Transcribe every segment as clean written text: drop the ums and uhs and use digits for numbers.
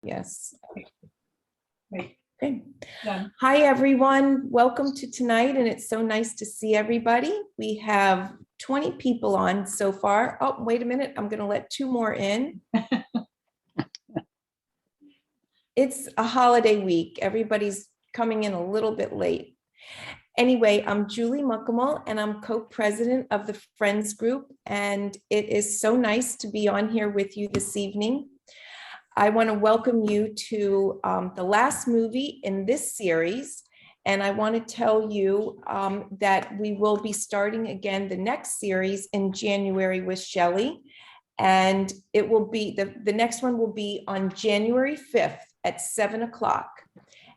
Yes. Right. Okay. Done. Hi, everyone. Welcome to tonight, and it's so nice to see everybody. We have 20 people on so far. Oh, wait a minute. I'm going to let 2 more in. It's a holiday week. Everybody's coming in a little bit late. Anyway, I'm Julie Muckamal, and I'm co-president of the Friends Group, and it is so nice to be on here with you this evening. I want to welcome you to the last movie in this series, and I want to tell you that we will be starting again the next series in January with Shelly, and it will be, the next one will be on January 5th at 7 o'clock,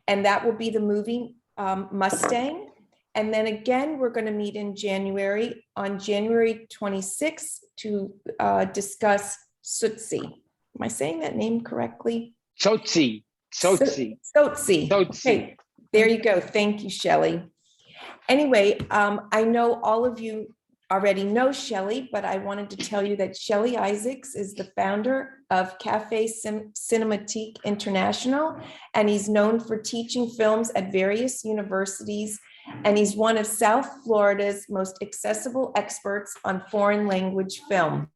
and that will be the movie Mustang. And then again, we're going to meet in January, on January 26th, to discuss Sootsie. Am I saying that name correctly? Sootsie. Sootsie. Okay, there you go. Thank you, Shelly. Anyway, I know all of you already know Shelly, but I wanted to tell you that Shelly Isaacs is the founder of Cafe Cinematheque International, and he's known for teaching films at various universities, and he's one of South Florida's most accessible experts on foreign language film.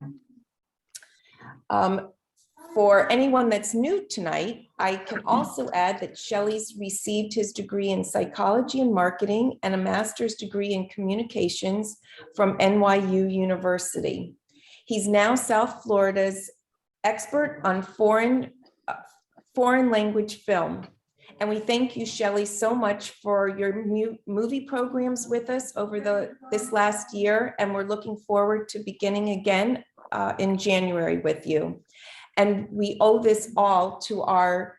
For anyone that's new tonight, I can also add that Shelly's received his degree in psychology and marketing and a master's degree in communications from NYU University. He's now South Florida's expert on foreign language film. And we thank you, Shelly, so much for your movie programs with us over this last year. And we're looking forward to beginning again in January with you. And we owe this all to our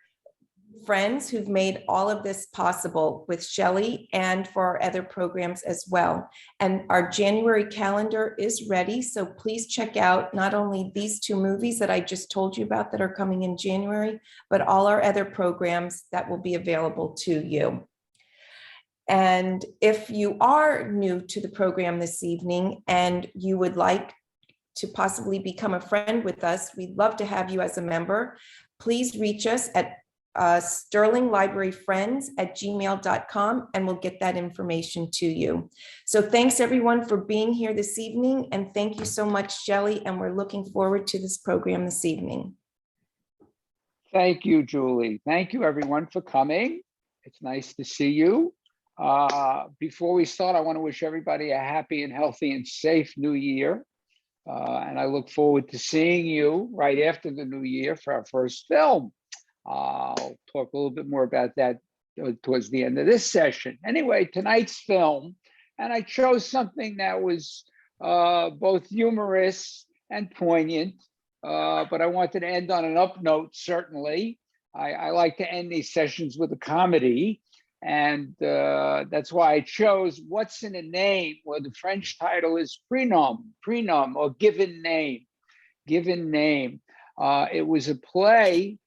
friends who've made all of this possible with Shelly and for our other programs as well. And our January calendar is ready. So please check out not only these 2 movies that I just told you about that are coming in January, but all our other programs that will be available to you. And if you are new to the program this evening and you would like to possibly become a friend with us, we'd love to have you as a member. Please reach us at sterlinglibraryfriends@gmail.com, and we'll get that information to you. So thanks everyone for being here this evening, and thank you so much, Shelly, and we're looking forward to this program this evening. Thank you, Julie. Thank you, everyone, for coming. It's nice to see you. Before we start, I want to wish everybody a happy and healthy and safe new year. And I look forward to seeing you right after the new year for our first film. I'll talk a little bit more about that towards the end of this session. Anyway, tonight's film, and I chose something that was both humorous and poignant, but I wanted to end on an up note, certainly. I like to end these sessions with a comedy, and that's why I chose What's in a Name, where the French title is Prenom, or given name. It was a play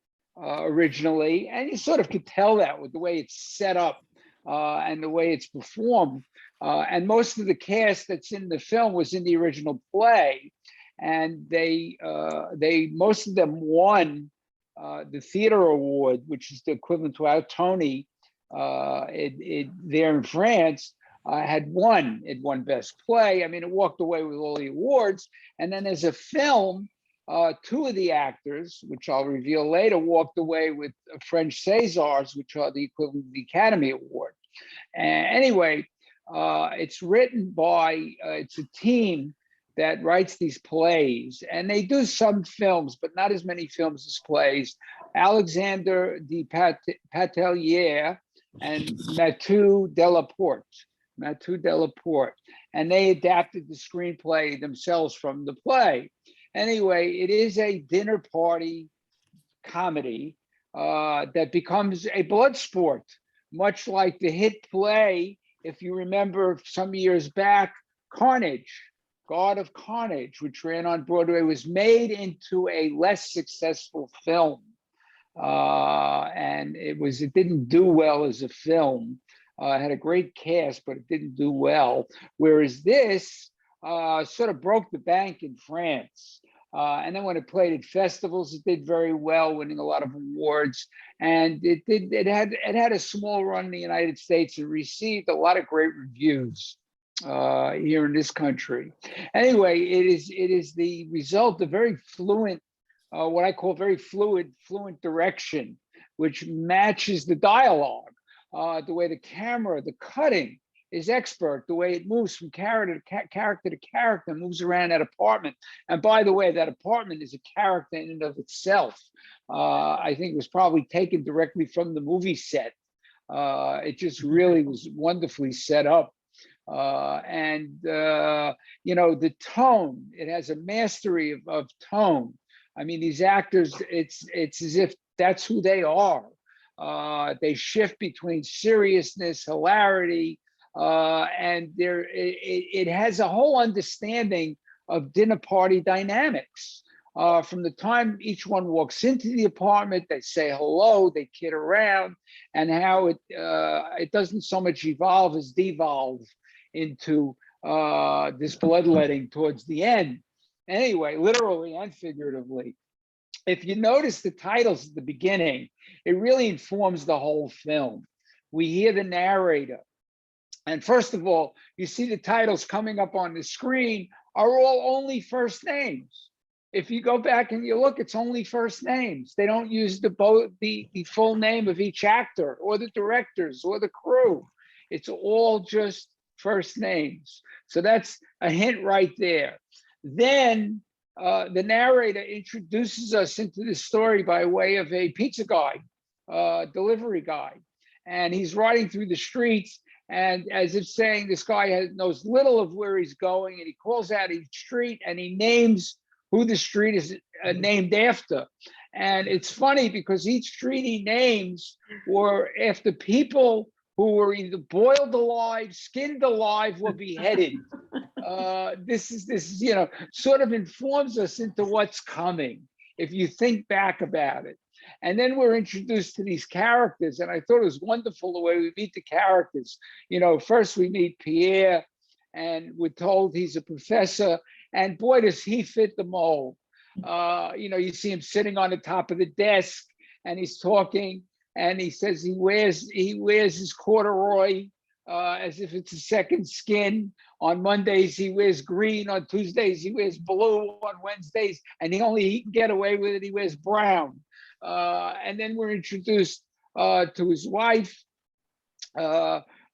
originally, and you sort of could tell that with the way it's set up and the way it's performed. And most of the cast that's in the film was in the original play, and most of them won the theater award, which is the equivalent to our Tony there in France. It won best play. I mean, it walked away with all the awards. And then as a film, 2 of the actors, which I'll reveal later, walked away with French Césars, which are the equivalent of the Academy Award. Anyway, it's written by, it's a team that writes these plays, and they do some films, but not as many films as plays. Alexandre de Patelier and Mathieu Delaporte, and they adapted the screenplay themselves from the play. Anyway, it is a dinner party comedy that becomes a blood sport, much like the hit play, if you remember some years back, Carnage, God of Carnage, which ran on Broadway, was made into a less successful film. And it didn't do well as a film. It had a great cast, but it didn't do well. Whereas this sort of broke the bank in France. And then when it played at festivals, it did very well, winning a lot of awards. And it had a small run in the United States and received a lot of great reviews here in this country. Anyway, it is the result of very fluent, what I call very fluent direction, which matches the dialogue, the way the camera, the cutting is expert, the way it moves from character to character, moves around that apartment. And by the way, that apartment is a character in and of itself. I think it was probably taken directly from the movie set. It just really was wonderfully set up. You know, the tone, it has a mastery of tone. I mean, these actors, it's as if that's who they are. They shift between seriousness, hilarity, and it has a whole understanding of dinner party dynamics. From the time each one walks into the apartment, they say hello, they kid around, and how it doesn't so much evolve as devolve into this bloodletting towards the end. Anyway, literally and figuratively. If you notice the titles at the beginning, it really informs the whole film. We hear the narrator. And first of all, you see the titles coming up on the screen are all only first names. If you go back and you look, it's only first names. They don't use the full name of each actor or the directors or the crew. It's all just first names. So that's a hint right there. Then the narrator introduces us into the story by way of a pizza guide, delivery guide. And he's riding through the streets, and as if saying this guy knows little of where he's going, and he calls out each street and he names who the street is named after. And it's funny because each street he names were after people who were either boiled alive, skinned alive, or beheaded. This is, you know, sort of informs us into what's coming, if you think back about it. And then we're introduced to these characters, and I thought it was wonderful the way we meet the characters. You know, first we meet Pierre, and we're told he's a professor, and boy, does he fit the mold. You know, you see him sitting on the top of the desk, and he's talking, and he says he wears his corduroy as if it's a second skin. On Mondays, he wears green. On Tuesdays, he wears blue. On Wednesdays, and he can get away with it, he wears brown. And then we're introduced to his wife,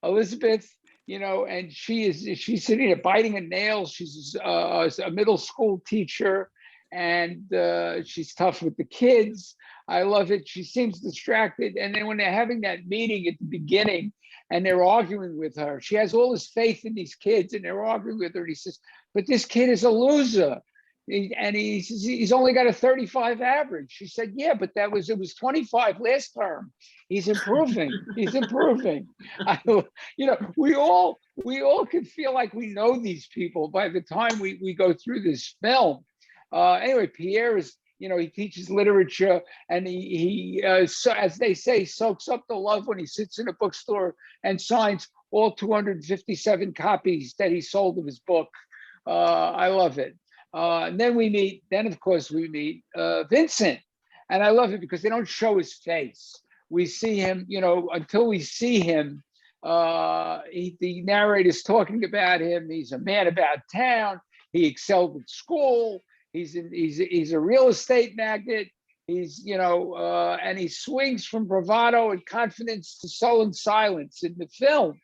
Elizabeth, you know, and she's sitting there biting her nails. She's a middle school teacher, and she's tough with the kids. I love it. She seems distracted. And then when they're having that meeting at the beginning and they're arguing with her, she has all this faith in these kids, and they're arguing with her. And he says, but this kid is a loser. And he says, he's only got a 35 average. She said, yeah, but it was 25 last term. He's improving. He's improving. You know, we all can feel like we know these people by the time we go through this film. Anyway, Pierre is, you know, he teaches literature, and he so, as they say, soaks up the love when he sits in a bookstore and signs all 257 copies that he sold of his book. I love it. And then of course we meet Vincent, and I love it because they don't show his face. We see him, you know, until we see him. The narrator's talking about him. He's a man about town. He excelled at school. He's a real estate magnate. He's, you know, and he swings from bravado and confidence to sullen silence in the film.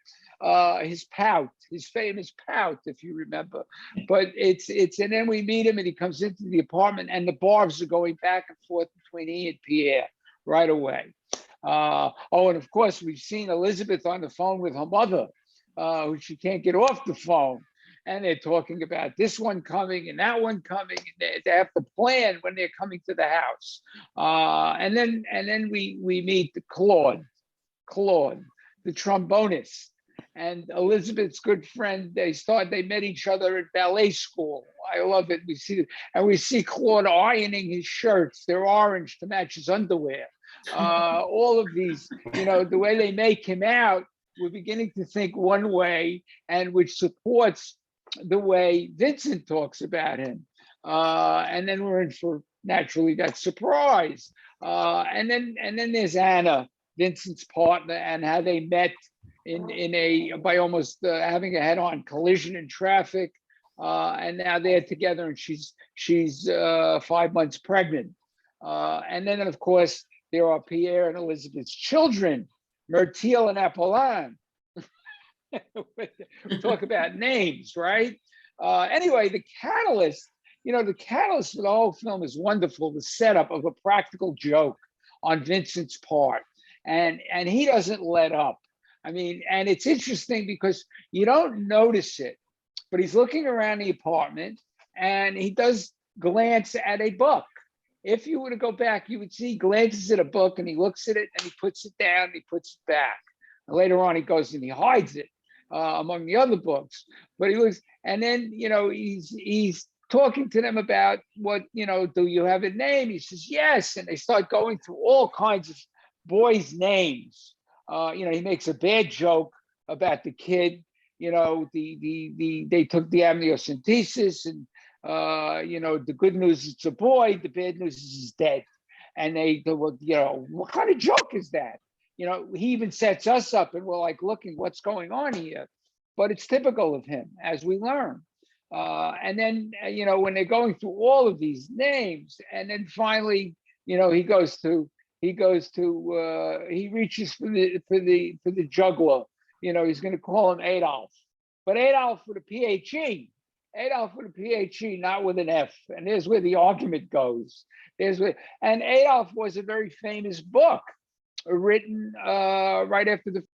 His pout, his famous pout, if you remember. But and then we meet him, and he comes into the apartment, and the barbs are going back and forth between he and Pierre right away. And of course, we've seen Elizabeth on the phone with her mother, who she can't get off the phone. And they're talking about this one coming and that one coming. And they have to plan when they're coming to the house. And then we meet Claude, the trombonist, and Elizabeth's good friend. They met each other at ballet school. I love it. We see Claude ironing his shirts. They're orange to match his underwear. All of these, you know, the way they make him out, we're beginning to think one way, and which supports the way Vincent talks about him. And then we're in for naturally that surprise. And then there's Anna, Vincent's partner, and how they met by almost having a head-on collision in traffic. And now they're together, and she's 5 months pregnant. And then, of course, there are Pierre and Elizabeth's children, Myrtille and Apollon. Talk about names, right? Anyway, the catalyst for the whole film is wonderful. The setup of a practical joke on Vincent's part, and he doesn't let up. I mean, and it's interesting because you don't notice it, but he's looking around the apartment and he does glance at a book. If you were to go back, you would see he glances at a book and he looks at it and he puts it down, and he puts it back. And later on, he goes and he hides it among the other books. But he looks, and then he's talking to them about what, do you have a name? He says yes, and they start going through all kinds of boys' names. He makes a bad joke about the kid. They took the amniocentesis, and the good news is it's a boy, the bad news is he's dead. And they what kind of joke is that? He even sets us up, and we're like looking what's going on here. But it's typical of him, as we learn. And then when they're going through all of these names, and then finally he reaches for the juggler. He's going to call him Adolf, but Adolf with a PHE. Adolf with a PHE, not with an F. And there's where the argument goes. And Adolf was a very famous book written right after the.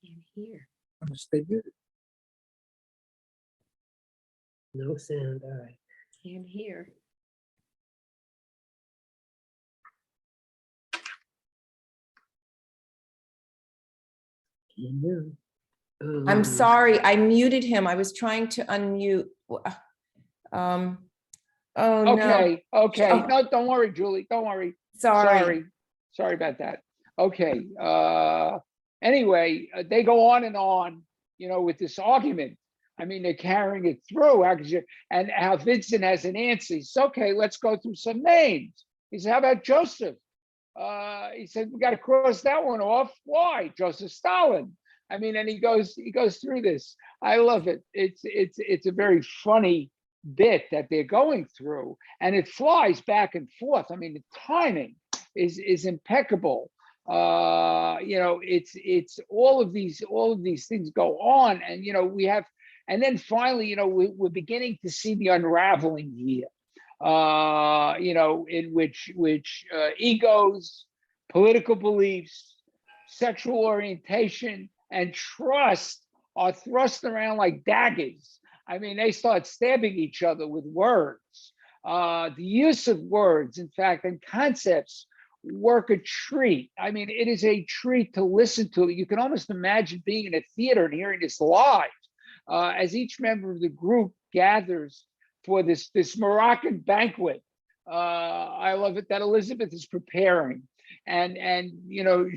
Can't hear. Stay muted. No sound. All right. Can't hear. Can't hear. I'm sorry, I muted him. I was trying to unmute. Oh, no. Okay. Oh. No, don't worry, Julie. Don't worry. Sorry. Sorry about that. Okay. Anyway, they go on and on, with this argument. I mean, they're carrying it through. And how Vincent has an answer. He says, okay, let's go through some names. He said, how about Joseph? He said, we got to cross that one off. Why? Joseph Stalin. I mean, and he goes through this. I love it. It's a very funny bit that they're going through, and it flies back and forth. I mean, the timing is impeccable. It's all of these things go on, and and then finally, we're beginning to see the unraveling here. In which egos, political beliefs, sexual orientation, and trust are thrust around like daggers. I mean, they start stabbing each other with words. The use of words, in fact, and concepts work a treat. I mean, it is a treat to listen to. You can almost imagine being in a theater and hearing this live as each member of the group gathers for this Moroccan banquet. I love it that Elizabeth is preparing, and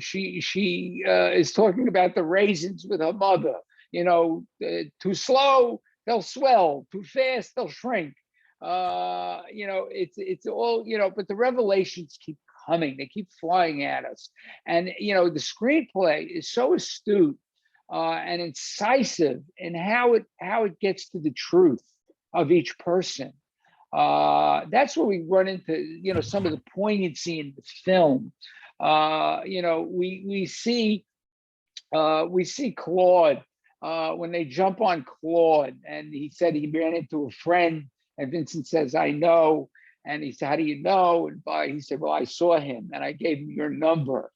she is talking about the raisins with her mother. Too slow, they'll swell. Too fast, they'll shrink. It's all, but the revelations keep coming. They keep flying at us, and the screenplay is so astute and incisive in how it gets to the truth of each person. That's where we run into some of the poignancy in the film. We see Claude when they jump on Claude, and he said he ran into a friend, and Vincent says, I know. And he said, how do you know? And he said, well, I saw him and I gave him your number,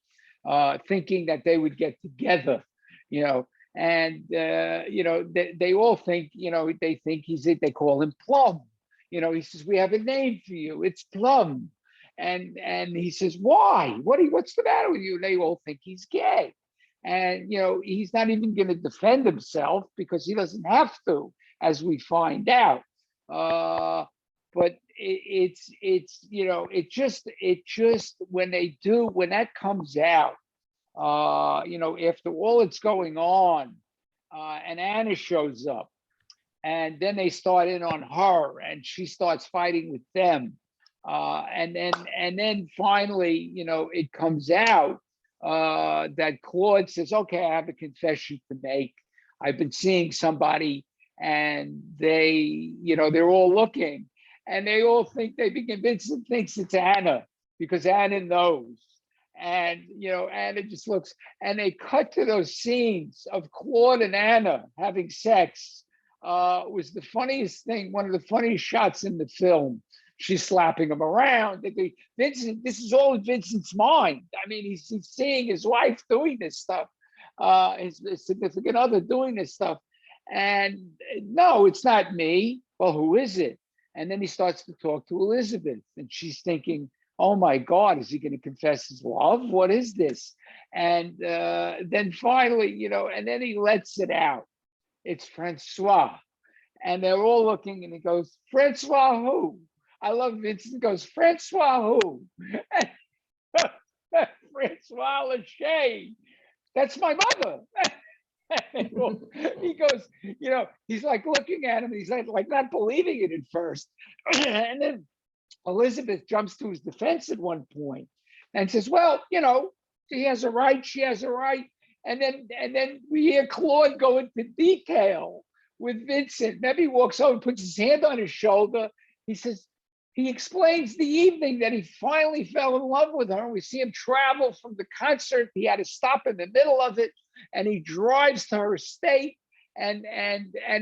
thinking that they would get together, and they all think, they think they call him Plum. He says, we have a name for you. It's Plum. And he says, why? What's the matter with you? And they all think he's gay. And, he's not even going to defend himself because he doesn't have to, as we find out. But it's you know, it just when that comes out, you know, after all that's going on, and Anna shows up, and then they start in on her, and she starts fighting with them, and then finally, you know, it comes out that Claude says, "Okay, I have a confession to make. I've been seeing somebody, and they, you know, they're all looking, and they all think Vincent thinks it's Anna because Anna knows." And, you know, Anna just looks, and they cut to those scenes of Claude and Anna having sex. Was the funniest thing, one of the funniest shots in the film. She's slapping him around. Vincent, this is all in Vincent's mind. I mean, he's seeing his wife doing this stuff, his significant other doing this stuff. And no, it's not me. Well, who is it? And then he starts to talk to Elizabeth, and she's thinking, oh my God, is he going to confess his love? What is this? And then finally, you know, and then he lets it out. It's Francois. And they're all looking, and he goes, Francois who? I love Vincent goes, Francois who? Francois Lachey. That's my mother. He goes, you know, he's like looking at him, he's like not believing it at first. And then Elizabeth jumps to his defense at one point and says, well, you know, he has a right, she has a right. And then we hear Claude go into detail with Vincent. Maybe he walks over, puts his hand on his shoulder. He says, he explains the evening that he finally fell in love with her. We see him travel from the concert. He had to stop in the middle of it, and he drives to her estate. And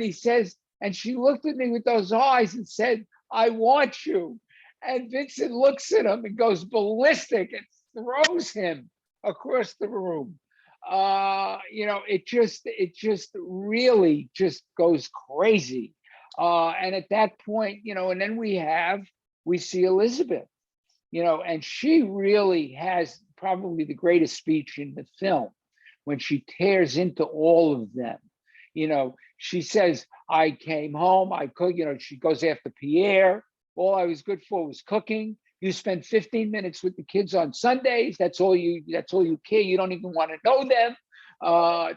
he says, and she looked at me with those eyes and said, I want you. And Vincent looks at him and goes ballistic and throws him across the room. You know, it just really just goes crazy. And at that point, you know, and then we see Elizabeth, you know, and she really has probably the greatest speech in the film when she tears into all of them. You know, she says, I came home, I cooked, you know, she goes after Pierre. All I was good for was cooking. You spend 15 minutes with the kids on Sundays. That's all you care. You don't even want to know them.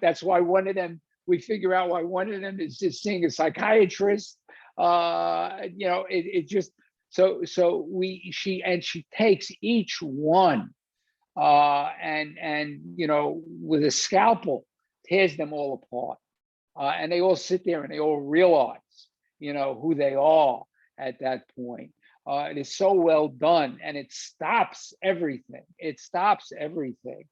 That's why we figure out why one of them is just seeing a psychiatrist. You know, it just, so she takes each one and you know, with a scalpel, tears them all apart. And they all sit there and they all realize, you know, who they are at that point. It is so well done, and it stops everything. It stops everything.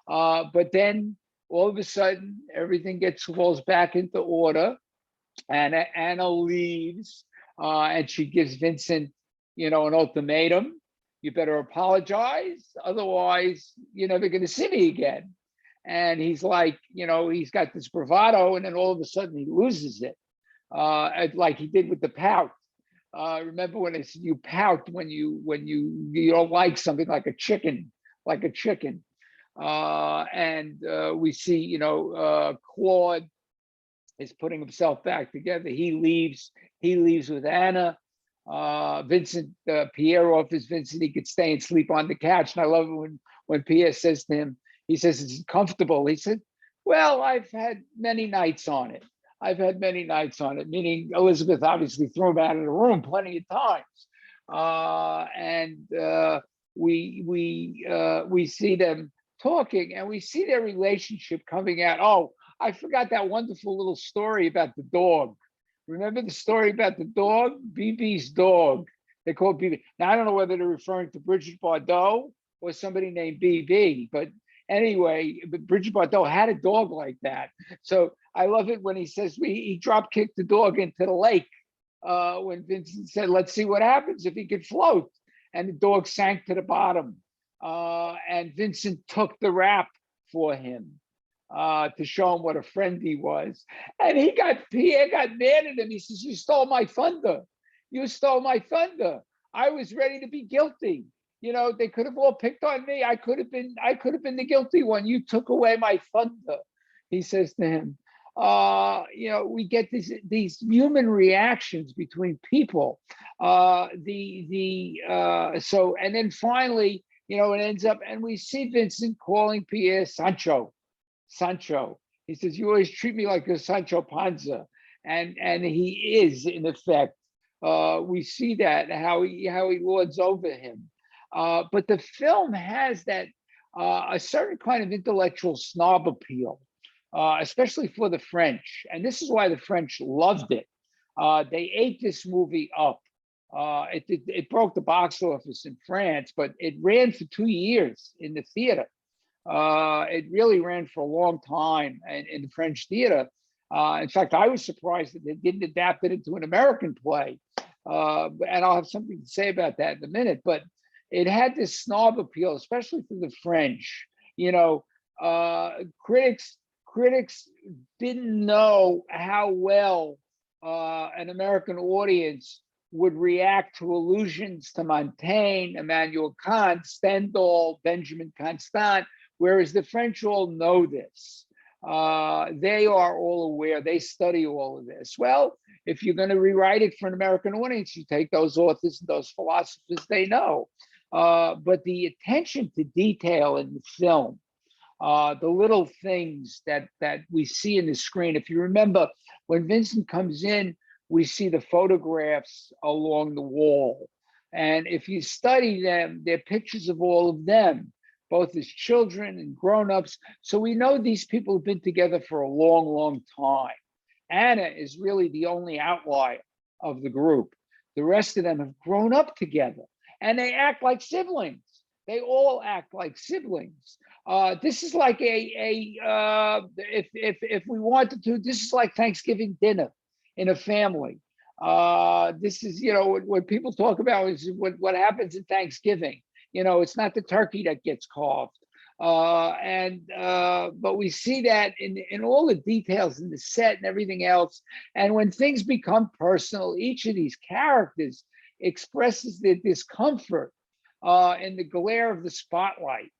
But then all of a sudden, everything falls back into order, and Anna leaves, and she gives Vincent, you know, an ultimatum. You better apologize, otherwise you're never going to see me again. And he's like, you know, he's got this bravado, and then all of a sudden he loses it, like he did with the pout. Remember when they said you pout when you don't like something, like a chicken. And we see, you know, Claude is putting himself back together. He leaves with Anna. Vincent, Pierre offers Vincent he could stay and sleep on the couch. And I love it when Pierre says to him, he says, it's comfortable. He said, well, I've had many nights on it. Meaning Elizabeth obviously threw him out of the room plenty of times. And we see them talking, and we see their relationship coming out. Oh, I forgot that wonderful little story about the dog. Remember the story about the dog? BB's dog. They call it BB. Now, I don't know whether they're referring to Bridget Bardot or somebody named BB, but anyway, Bridget Bardot had a dog like that. So I love it when he says he drop kicked the dog into the lake when Vincent said, let's see what happens if he could float. And the dog sank to the bottom. And Vincent took the rap for him to show him what a friend he was. And Pierre got mad at him. He says, you stole my thunder. I was ready to be guilty. You know, they could have all picked on me. I could have been the guilty one. You took away my thunder, he says to him. we get these human reactions between people. So, and then finally, it ends up, and we see Vincent calling Pierre Sancho. He says, "You always treat me like a Sancho Panza," and he is, in effect. We see that how he lords over him. But the film has that a certain kind of intellectual snob appeal, especially for the French. And this is why the French loved it. They ate this movie up. It broke the box office in France, but it ran for 2 years in the theater. It really ran for a long time in the French theater. In fact, I was surprised that they didn't adapt it into an American play. And I'll have something to say about that in a minute. But it had this snob appeal, especially for the French. Critics didn't know how well an American audience would react to allusions to Montaigne, Immanuel Kant, Stendhal, Benjamin Constant, whereas the French all know this. They are all aware, they study all of this. Well, if you're going to rewrite it for an American audience, you take those authors and those philosophers they know. But the attention to detail in the film, the little things that we see in the screen. If you remember, when Vincent comes in, we see the photographs along the wall. And if you study them, they're pictures of all of them, both as children and grown-ups. So we know these people have been together for a long, long time. Anna is really the only outlier of the group. The rest of them have grown up together and they act like siblings. They all act like siblings. This is like if we wanted to, this is like Thanksgiving dinner in a family. This is, what people talk about is what happens in Thanksgiving. It's not the turkey that gets carved. But we see that in all the details in the set and everything else. And when things become personal, each of these characters expresses their discomfort in the glare of the spotlight,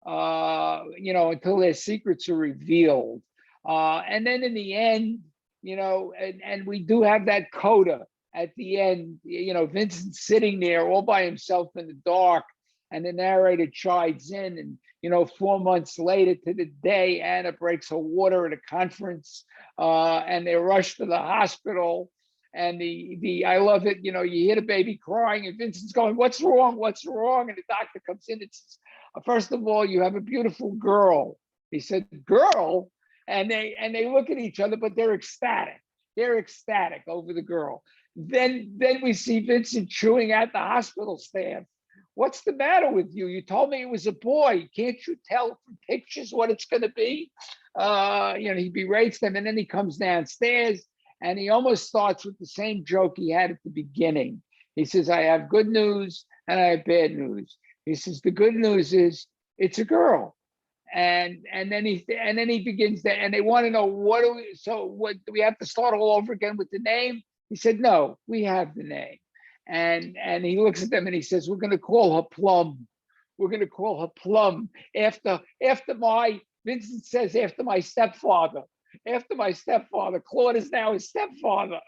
until their secrets are revealed. And then in the end, and we do have that coda at the end, Vincent sitting there all by himself in the dark, and the narrator chides in, and 4 months later to the day, Anna breaks her water at a conference, and they're rushed to the hospital. And I love it, you hear the baby crying, and Vincent's going, "What's wrong? What's wrong?" And the doctor comes in and says, "First of all, you have a beautiful girl." He said, "Girl?" And they look at each other, but they're ecstatic. They're ecstatic over the girl. Then we see Vincent chewing at the hospital staff. "What's the matter with you? You told me it was a boy. Can't you tell from pictures what it's going to be?" He berates them, and then he comes downstairs, and he almost starts with the same joke he had at the beginning. He says, "I have good news and I have bad news." He says, "The good news is it's a girl." And then he begins to, and they want to know, what do we have to start all over again with the name? He said, "No, we have the name." And he looks at them and he says, "We're going to call her Plum. We're going to call her Plum after Vincent says, after my stepfather. After my stepfather. Claude is now his stepfather."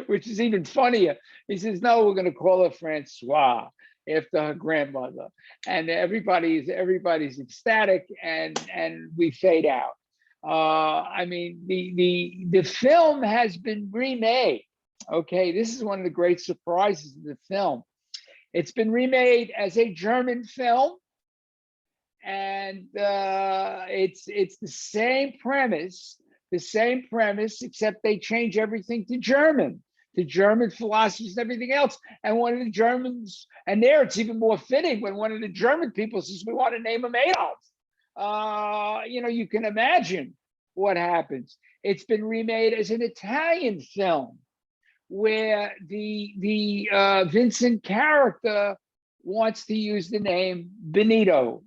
Which is even funnier. He says, "No, we're going to call her Francois, after her grandmother." And everybody's ecstatic, and we fade out. The film has been remade. Okay, this is one of the great surprises of the film. It's been remade as a German film, and it's the same premise, except they change everything to German philosophies and everything else. And one of the Germans, and there it's even more fitting when one of the German people says, "We want to name him Adolf." You can imagine what happens. It's been remade as an Italian film, where the Vincent character wants to use the name Benito.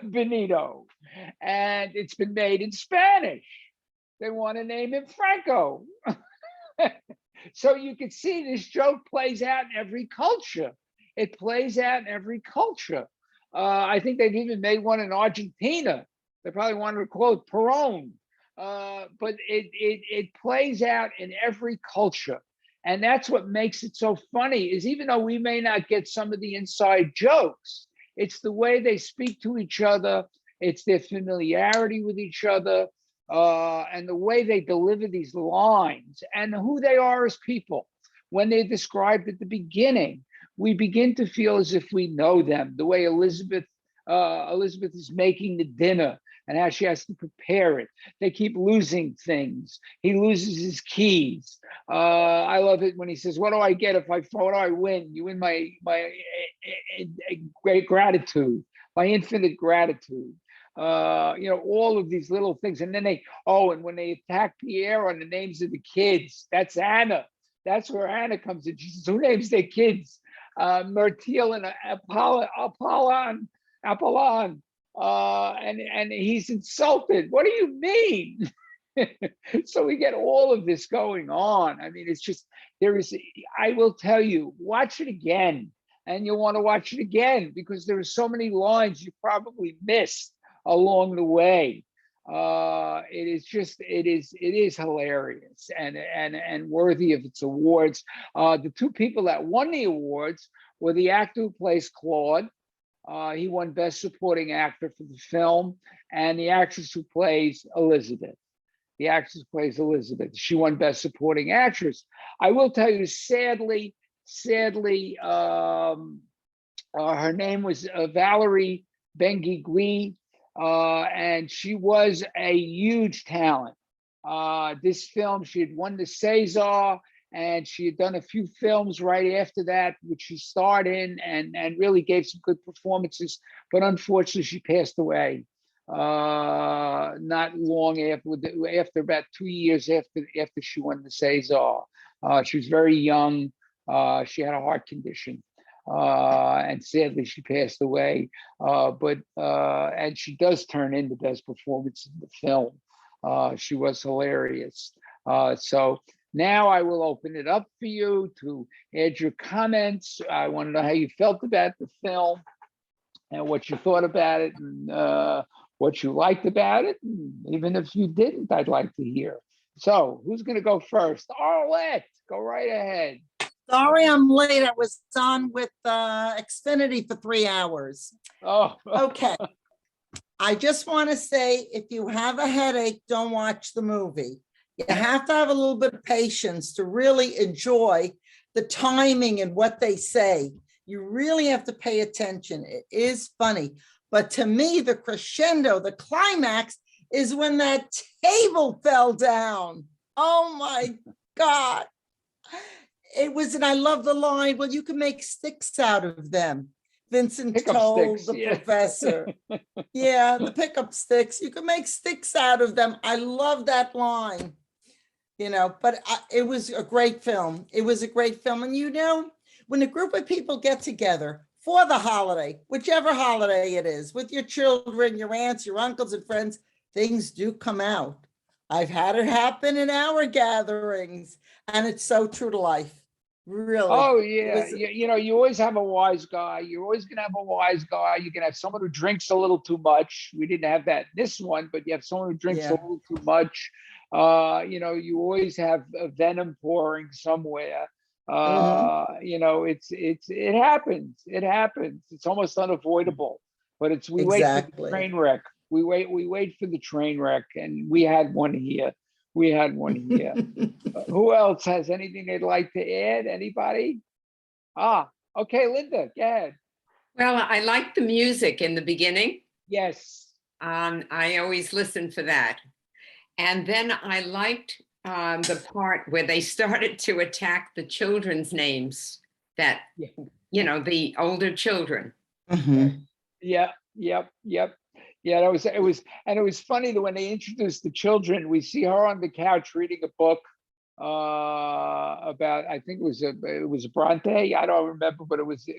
Benito. And it's been made in Spanish. They want to name him Franco. So you can see this joke plays out in every culture. It plays out in every culture. I think they've even made one in Argentina. They probably wanted to call it Prenom. but it plays out in every culture. And that's what makes it so funny, is even though we may not get some of the inside jokes, it's the way they speak to each other, it's their familiarity with each other, and the way they deliver these lines and who they are as people. When they're described at the beginning, we begin to feel as if we know them. The way Elizabeth is making the dinner and how she has to prepare it. They keep losing things. He loses his keys. I love it when he says, "What do I get if I what do I win? You win my great gratitude, my infinite gratitude." All of these little things. And then and when they attack Pierre on the names of the kids, that's Anna. That's where Anna comes in. She says, "Who names their kids?" Myrtle and Apollon. And he's insulted. What do you mean? So we get all of this going on. I mean, it's just, I will tell you, watch it again. And you'll want to watch it again because there are so many lines you probably missed along the way. It is hilarious and worthy of its awards. The two people that won the awards were the actor who plays Claude. He won Best Supporting Actor for the film, and the actress who plays Elizabeth. The actress who plays Elizabeth. She won Best Supporting Actress. I will tell you, sadly, her name was Valerie Benguigui, and she was a huge talent. This film, she had won the César, and she had done a few films right after that, which she starred in and really gave some good performances. But unfortunately, she passed away not long after about 2 years after she won the César. She was very young. She had a heart condition. And sadly, she passed away. And she does turn in the best performance in the film. She was hilarious. So now I will open it up for you to add your comments. I want to know how you felt about the film and what you thought about it and what you liked about it. And even if you didn't, I'd like to hear. So who's going to go first? Arlette, go right ahead. Sorry, I'm late. I was on with Xfinity for 3 hours. Oh, Okay. I just want to say, if you have a headache, don't watch the movie. You have to have a little bit of patience to really enjoy the timing and what they say. You really have to pay attention. It is funny. But to me, the crescendo, the climax is when that table fell down. Oh my God. It was, and I love the line, well, you can make sticks out of them. Vincent Pickup told sticks, the yeah. professor. Yeah, the pickup sticks. You can make sticks out of them. I love that line. But it was a great film. It was a great film. And when a group of people get together for the holiday, whichever holiday it is, with your children, your aunts, your uncles and friends, things do come out. I've had it happen in our gatherings, and it's so true to life. Really. Oh, yeah. You always have a wise guy. You're always going to have a wise guy. You can have someone who drinks a little too much. We didn't have that in this one, but you have someone who drinks a little too much. You always have a venom pouring somewhere. It happens. It happens. It's almost unavoidable, but we wait for the train wreck. We wait for the train wreck, and we had one here. Who else has anything they'd like to add? Anybody? Okay, Linda, go ahead. Well, I liked the music in the beginning. Yes. I always listen for that. And then I liked the part where they started to attack the children's names that, the older children. Mm-hmm. Yep. Yeah, it was funny that when they introduced the children, we see her on the couch reading a book about, I think it was Bronte. I don't remember, but it was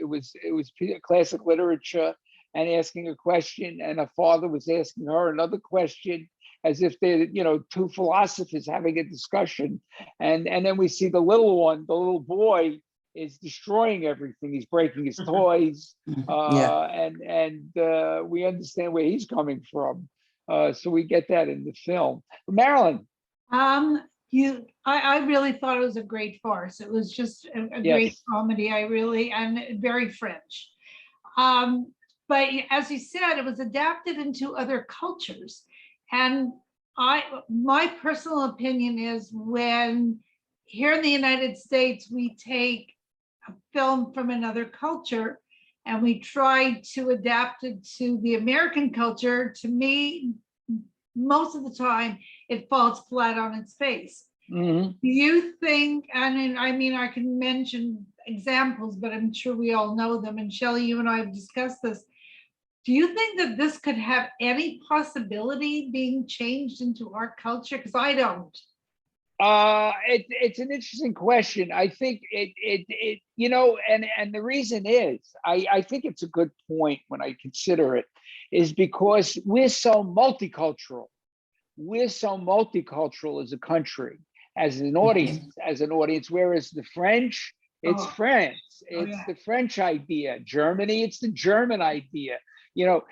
classic literature, and asking a question, and her father was asking her another question, as if they're two philosophers having a discussion, and then we see the little boy is destroying everything. He's breaking his toys, and we understand where he's coming from. So we get that in the film. Marilyn. I really thought it was a great farce. It was just a great Yes. comedy. And very French. But as you said, it was adapted into other cultures. And my personal opinion is, when here in the United States, we take a film from another culture and we try to adapt it to the American culture, to me, most of the time, it falls flat on its face. Mhm. Do you think, and I mean, I can mention examples, but I'm sure we all know them, and Shelly, you and I have discussed this. Do you think that this could have any possibility being changed into our culture? Because I don't. It's an interesting question. I think it you know, and the reason is, I think it's a good point when I consider it, is because we're so multicultural. We're so multicultural as a country, as an audience, whereas the French, it's France, it's the French idea. Germany, it's the German idea. You know,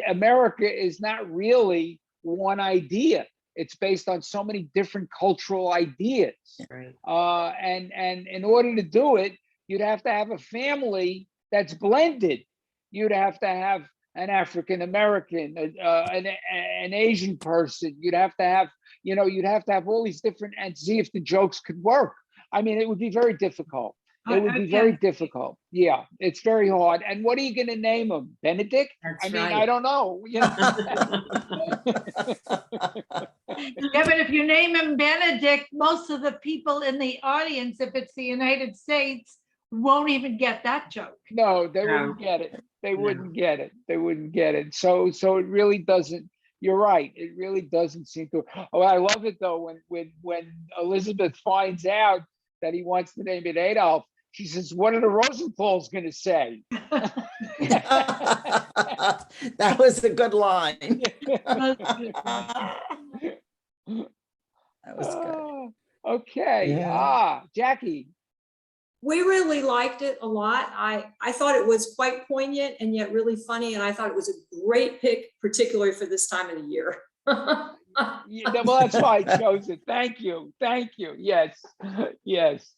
America is not really one idea. It's based on so many different cultural ideas. Right. And in order to do it, you'd have to have a family that's blended. You'd have to have an African American, an Asian person. You'd have to have, you'd have to have all these different, and see if the jokes could work. I mean, it would be very difficult. It would be very difficult. Yeah, it's very hard. And what are you going to name him? Benedict? That's I mean, right. I don't know. Yeah, but if you name him Benedict, most of the people in the audience, if it's the United States, won't even get that joke. No, they wouldn't get it. They wouldn't get it. They wouldn't get it. So it really doesn't. You're right. It really doesn't seem to. Oh, I love it though when Elizabeth finds out that he wants to name it Adolf. She says, "What are the Rosenthal's going to say?" That was a good line. That was good. Okay. Yeah. Jackie. We really liked it a lot. I thought it was quite poignant and yet really funny. And I thought it was a great pick, particularly for this time of the year. Yeah, well, that's why I chose it. Thank you. Thank you. Yes. Yes.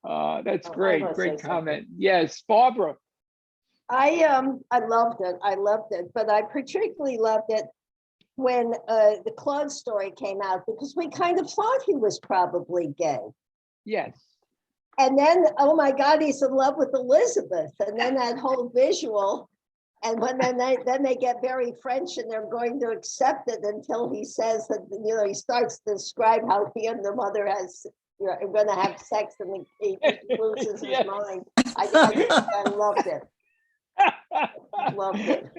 That's great. Great comment. Yes, Barbara. I loved it. I loved it, but I particularly loved it when the Claude story came out, because we kind of thought he was probably gay. Yes. And then, oh my God, he's in love with Elizabeth. And then that whole visual, and when then they get very French and they're going to accept it until he says that, he starts to describe how he and the mother are going to have sex, and he loses his mind. I loved it. Loved it.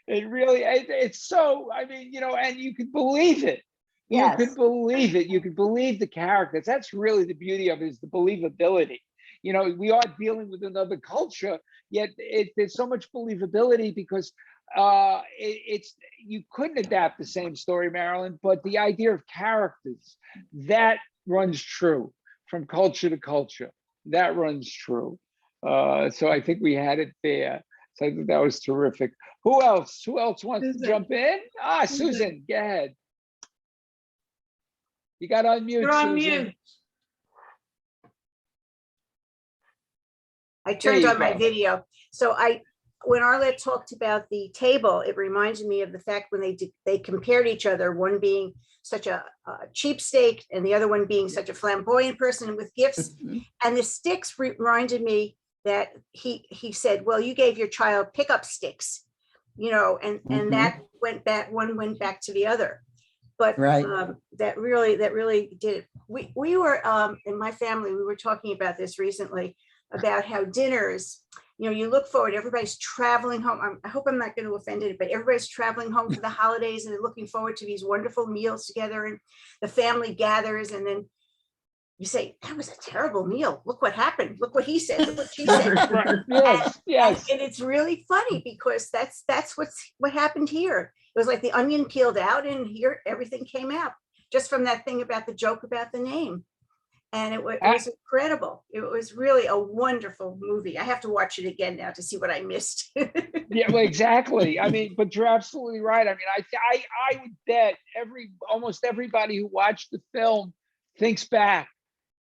It really, it's so, I mean, and you could believe it. Yes. You could believe it. You could believe the characters. That's really the beauty of it, is the believability. We are dealing with another culture, yet there's so much believability, because you couldn't adapt the same story, Marilyn, but the idea of characters, that runs true from culture to culture. That runs true. So I think we had it there. So I think that was terrific. Who else? Who else wants to jump in? Susan, go ahead. You got to unmute. You're on Susan. mute. I turned you on my go. video. So when Arlette talked about the table, it reminded me of the fact when they compared each other, one being such a cheapskate and the other one being such a flamboyant person with gifts. And the sticks reminded me that he said, well, you gave your child pickup sticks, and that went back, one went back to the other. But Right. that really did it. We were in my family, we were talking about this recently, about how dinners, you look forward, everybody's traveling home. I hope I'm not going to offend it, but everybody's traveling home for the holidays and they're looking forward to these wonderful meals together, and the family gathers, and then you say, that was a terrible meal. Look what happened. Look what he said. Look what she said. Yes, yes. And it's really funny, because that's what happened here. It was like the onion peeled out, and here everything came out just from that thing about the joke about the name. And it Ah. was incredible. It was really a wonderful movie. I have to watch it again now to see what I missed. Yeah, well, exactly. I mean, but you're absolutely right. I mean, I would bet almost everybody who watched the film thinks back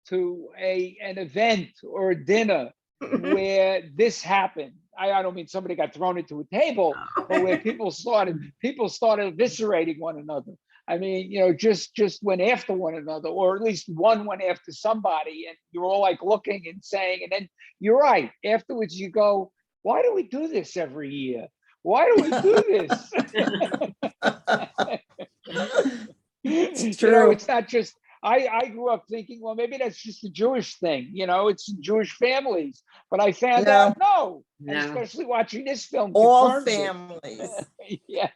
to an event or a dinner where this happened. I don't mean somebody got thrown into a table, but where people started eviscerating one another. I mean, you know, just went after one another, or at least one went after somebody, and you're all like looking and saying, and then you're right. Afterwards, you go, why do we do this every year? Why do we do this? It's You know, true. it's not just, I grew up thinking, well, maybe that's just a Jewish thing, you know, it's Jewish families. But I found No. out, no. And No. especially watching this film. All confirms it. families. Yes.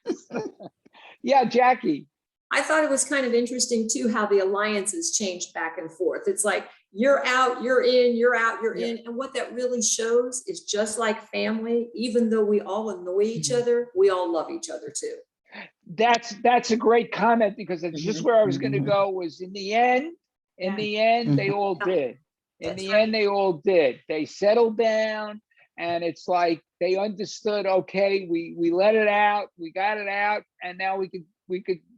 Yeah, Jackie. I thought it was kind of interesting too, how the alliances changed back and forth. It's like, you're out, you're in, you're out, you're in. And what that really shows is just like family, even though we all annoy each other, we all love each other too. That's a great comment, because that's just where I was going to go, was in the end, they all did. In the end, they all did. They settled down, and it's like they understood, okay, we let it out, we got it out, and now we could,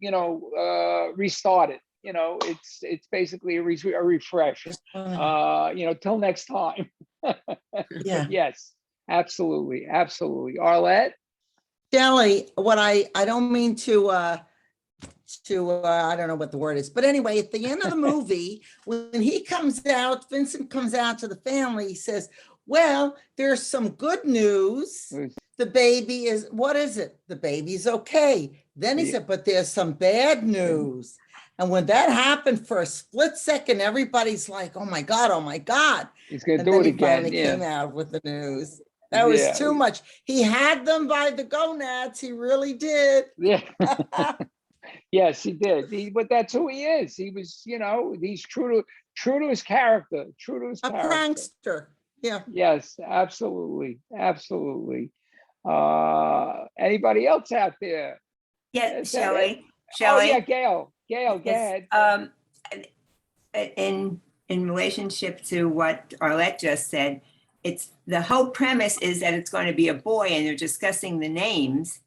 you know, restart it. You know, it's basically a refresh. You know, till next time. Yeah. Yes, absolutely, absolutely. Arlette? Shelly, what I don't mean to I don't know what the word is, but anyway, at the end of the movie, when he comes out, Vincent comes out to the family, he says, well, there's some good news. The baby is, what is it? The baby's okay. Then he said, but there's some bad news. And when that happened for a split second, everybody's like, oh my God. He's going to And do then it he again. finally Yeah. came out with the news. That was too much. He had them by the gonads. He really did. Yeah. Yes, he did. But that's who he is. He was, you know, he's true to his character. True to his A character. prankster. Yeah. Yes, absolutely, absolutely. Anybody else out there? Yeah, Is that it? Shelly. Oh yeah, Gail. Gail, go Yes, ahead. in relationship to what Arlette just said, it's the whole premise is that it's going to be a boy, and they're discussing the names,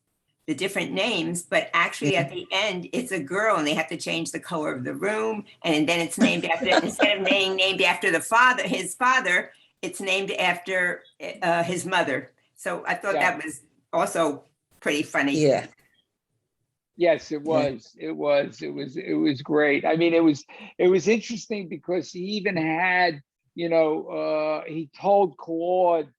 the different names, but actually at the end it's a girl, and they have to change the color of the room, and then it's named after instead of being named after his father, it's named after his mother. So I thought that was also pretty funny. Yeah. Yes, it was. It was great. I mean, it was interesting because he even had, you know, he told Claude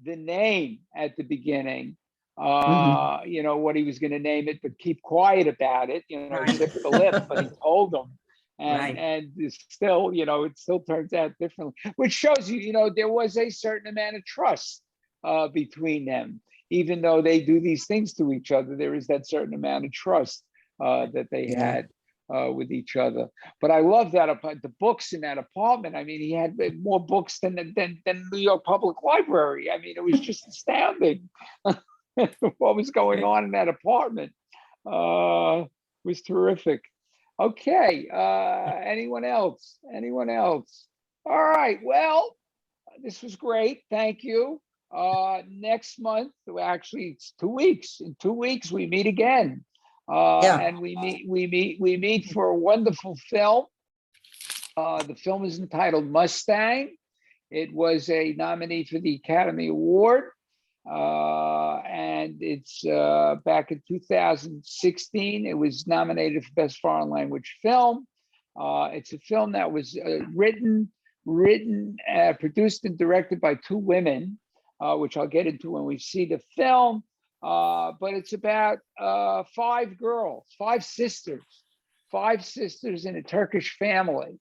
the name at the beginning, you know, what he was going to name it, but keep quiet about it, you know, zip the lip, but he told him. And it's still, you know, it still turns out differently, which shows you, you know, there was a certain amount of trust between them. Even though they do these things to each other, there is that certain amount of trust that they had with each other. But I love that the books in that apartment. I mean, he had more books than New York Public Library. I mean, it was just astounding what was going on in that apartment. It was terrific. Okay, anyone else? Anyone else? All right, well, this was great. Thank you. Next month, actually it's 2 weeks. In 2 weeks, we meet again. And we meet for a wonderful film. The film is entitled Mustang. It was a nominee for the Academy Award. And it's back in 2016. It was nominated for Best Foreign Language Film. It's a film that was written, produced and directed by 2 women, which I'll get into when we see the film. But it's about 5 girls, 5 sisters in a Turkish family.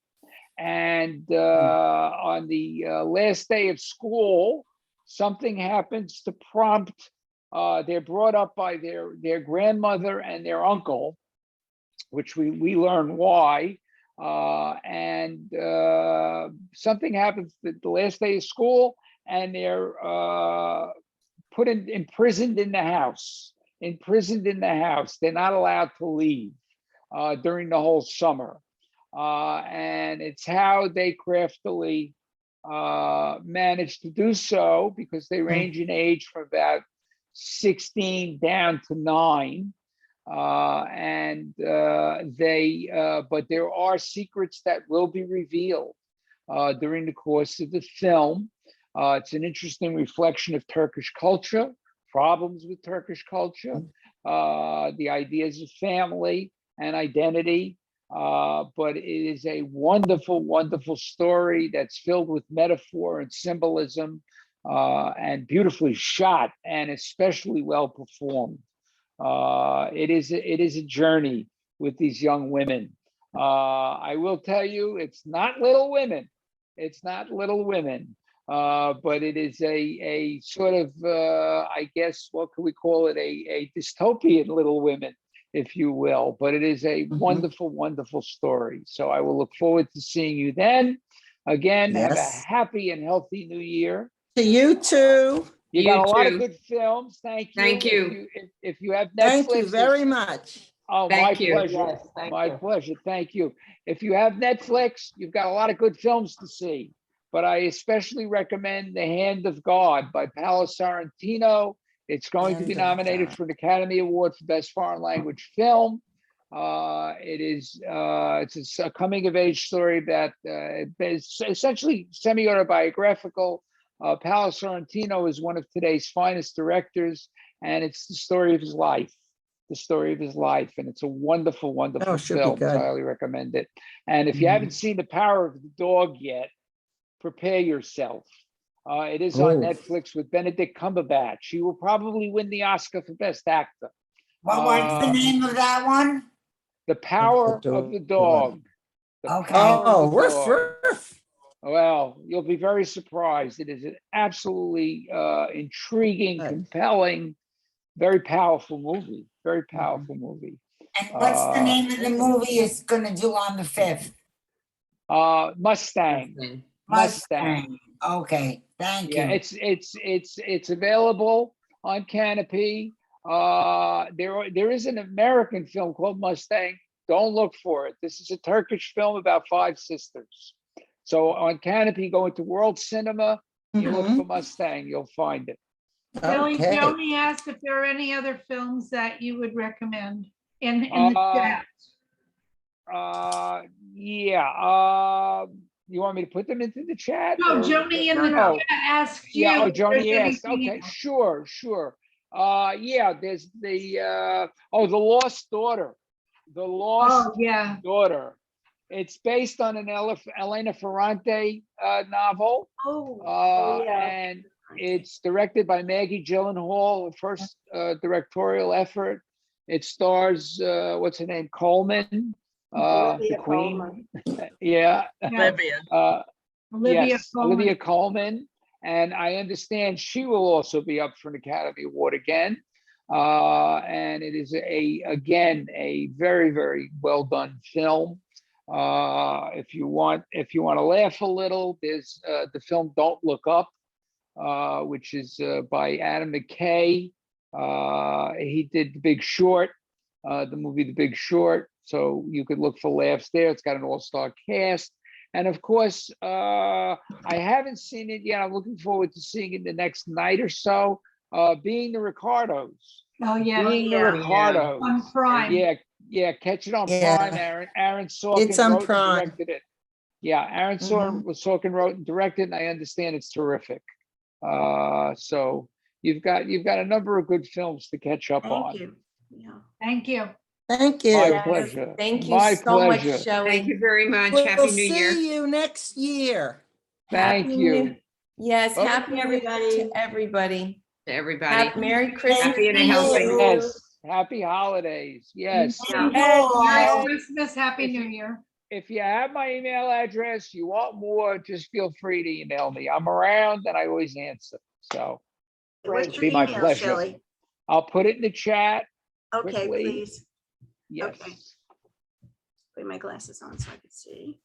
And on the last day of school, something happens to prompt, they're brought up by their grandmother and their uncle, which we learn why. And something happens the last day of school, and they're imprisoned in the house. They're not allowed to leave during the whole summer. And it's how they craftily manage to do so, because they range in age from about 16 down to 9. But there are secrets that will be revealed during the course of the film. It's an interesting reflection of Turkish culture, problems with Turkish culture, the ideas of family and identity. But it is a wonderful, wonderful story that's filled with metaphor and symbolism, and beautifully shot, and especially well performed. It is a journey with these young women. I will tell you, it's not Little Women. It's not Little Women. But it is a sort of, I guess, what could we call it? A dystopian Little Women, if you will. But it is a wonderful, wonderful story. So I will look forward to seeing you then. Again, have a Yes. happy and healthy new year. To you too. You You got a lot of too. good films. Thank you. Thank you. If you have Netflix. Thank you very much. Oh, my Thank you. pleasure. Yes, thank My you. pleasure. Thank you. If you have Netflix, you've got a lot of good films to see. But I especially recommend The Hand of God by Paolo Sorrentino. It's going to be Hand of nominated God. for an Academy Award for Best Foreign Language Film. It's a coming of age story that is essentially semi-autobiographical. Paolo Sorrentino is one of today's finest directors, and it's the story of his life. The story of his life, and it's a wonderful, wonderful Oh, should be film. So good. I highly recommend it. And if you haven't seen The Power of the Dog yet, prepare yourself. It is on Oh. Netflix with Benedict Cumberbatch. He will probably win the Oscar for Best Actor. What's the name of that one? The Power of the Dog. The Okay. Power Oh, of the roof, Dog. roof. Well, you'll be very surprised. It is an absolutely intriguing, Good. compelling, very powerful movie. Very powerful movie. And what's the name of the movie it's gonna do on the 5th? Mustang. Mustang. Okay, thank Yeah, you. it's available on Canopy. There is an American film called Mustang. Don't look for it. This is a Turkish film about 5 sisters. So on Canopy, go into World Cinema, you look for Mustang, you'll find it. Billy, Okay. Joni asked if there are any other films that you would recommend in the chat. Yeah. You want me to put them into the chat? No, or- Joni in the Oh, chat asked you. yeah, if there's Joni asked. anything Okay, else. sure. Yeah, there's the The Lost Daughter. The Lost Oh, yeah. Daughter. It's based on an Elena Ferrante novel. And it's directed by Maggie Gyllenhaal, the first directorial effort. It stars what's her name? Coleman, Olivia the Queen. Colman. Yeah. Olivia Yes, Colman. Olivia Colman. And I understand she will also be up for an Academy Award again. And it is again a very, very well done film. If you want to laugh a little, there's the film Don't Look Up, which is by Adam McKay. He did The Big Short, the movie The Big Short. So you could look for laughs there. It's got an all-star cast. And of course, I haven't seen it yet. I'm looking forward to seeing it the next night or so. Being the Ricardos. Oh, yeah. Being the Ricardos. On Prime. Yeah, catch it on Yeah. Prime. Aaron Sorkin It's on wrote and Prime. directed it. Yeah, Aaron Sorkin wrote and directed, and I understand it's terrific. So you've got a number of good films to catch up on. Thank you. Yeah. Thank you. Thank you. My Yes, pleasure. Thank you My so much, pleasure. Shelley. Thank you very much. We'll Happy New Year. see you next year. Thank Happy you. New- Yes, Oh. happy New Year Everybody. to everybody. To everybody. Merry Christmas. Happy and to healthy. you. Yes, happy holidays. Yes. Merry And Christmas, Happy New Year. if you have my email address, you want more, just feel free to email me. I'm around and I always answer. So What's your be my email, pleasure. Shelley? I'll put it in the chat. Okay, quickly. please. Yes. Okay. Put my glasses on so I can see.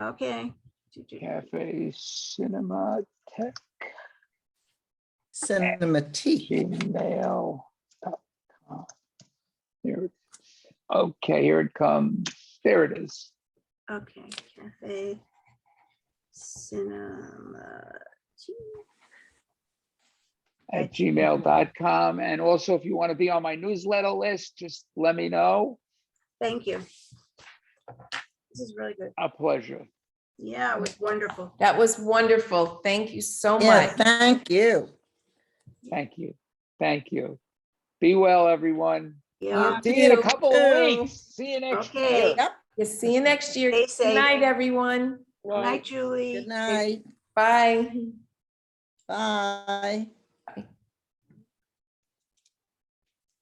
Okay. Cafe Cinematheque Cinematheque. gmail.com. There it is. Okay, here it comes. There it is. Okay, Cafe Cinema. At gmail.com. And also, if you want to be on my newsletter list, just let me know. Thank you. This is really good. A pleasure. Yeah, it was wonderful. That was wonderful. Thank you so Yeah, much. thank you. Thank you. Thank you. Be well, everyone. Yeah. See you in a You couple too. of weeks. See you next Okay. year. Yep. We'll see you next year. Stay Good safe. night, everyone. Good night, Julie. Good night. Bye. Bye.